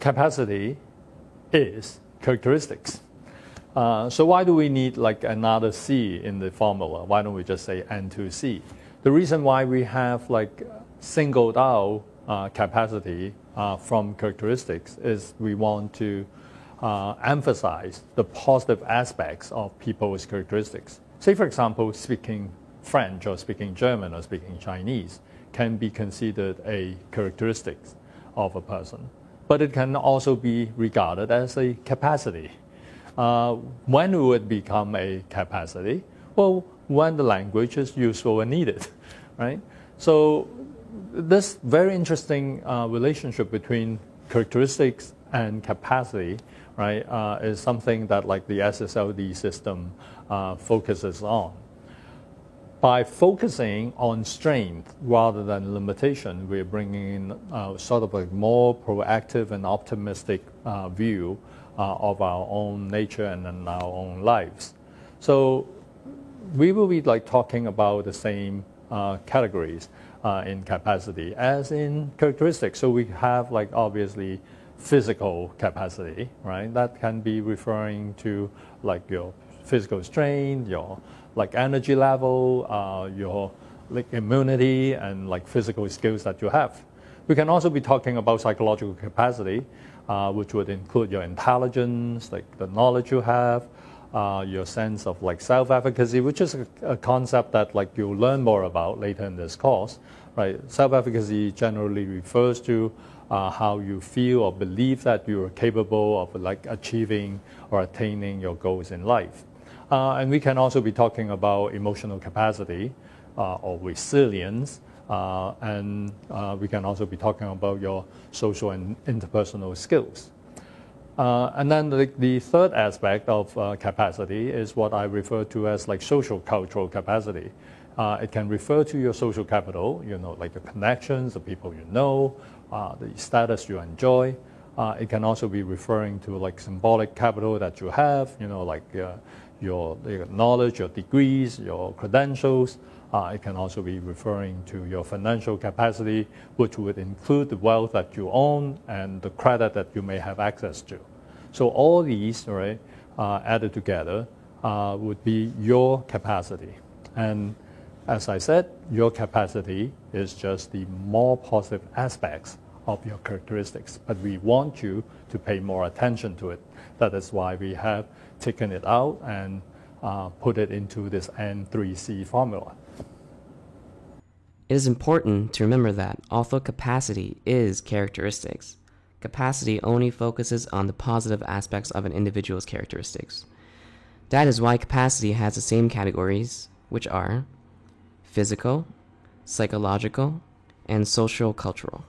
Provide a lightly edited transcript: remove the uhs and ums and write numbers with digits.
capacity is characteristics. So why do we need like another C in the formula? Why don't we just say N2C? The reason why we have like singled out capacity from characteristics is we want to emphasize the positive aspects of people's characteristics. Say, for example, speaking French or speaking German or speaking Chinese can be considered a characteristic of a person, but it can also be regarded as a capacity. When will it become a capacity? Well, when the language is useful and needed, right? So this very interesting relationship between characteristics and capacity, right, is something that like the SSLD system focuses on. By focusing on strength rather than limitation, we're bringing in sort of a more proactive and optimistic view of our own nature and in our own lives. So we will be like talking about the same categories in capacity as in characteristics. So we have like obviously physical capacity, right? That can be referring to like your physical strength, your like energy level, your like immunity and like physical skills that you have. We can also be talking about psychological capacity, which would include your intelligence, like the knowledge you have, your sense of like self-efficacy, which is a concept that like you'll learn more about later in this course, right? Self-efficacy generally refers to how you feel or believe that you are capable of like achieving or attaining your goals in life. And we can also be talking about emotional capacity or resilience, and we can also be talking about your social and interpersonal skills. And then the third aspect of capacity is what I refer to as like social cultural capacity. It can refer to your social capital, you know, like the connections, the people you know, the status you enjoy. It can also be referring to like symbolic capital that you have, you know, like your knowledge, your degrees, your credentials. It can also be referring to your financial capacity, which would include the wealth that you own and the credit that you may have access to. So all these, right, added together would be your capacity. And as I said, your capacity is just the more positive aspects of your characteristics, but we want you to pay more attention to it. That is why we have taken it out and put it into this N3C formula. It is important to remember that although capacity is characteristics, capacity only focuses on the positive aspects of an individual's characteristics. That is why capacity has the same categories, which are physical, psychological, and social cultural.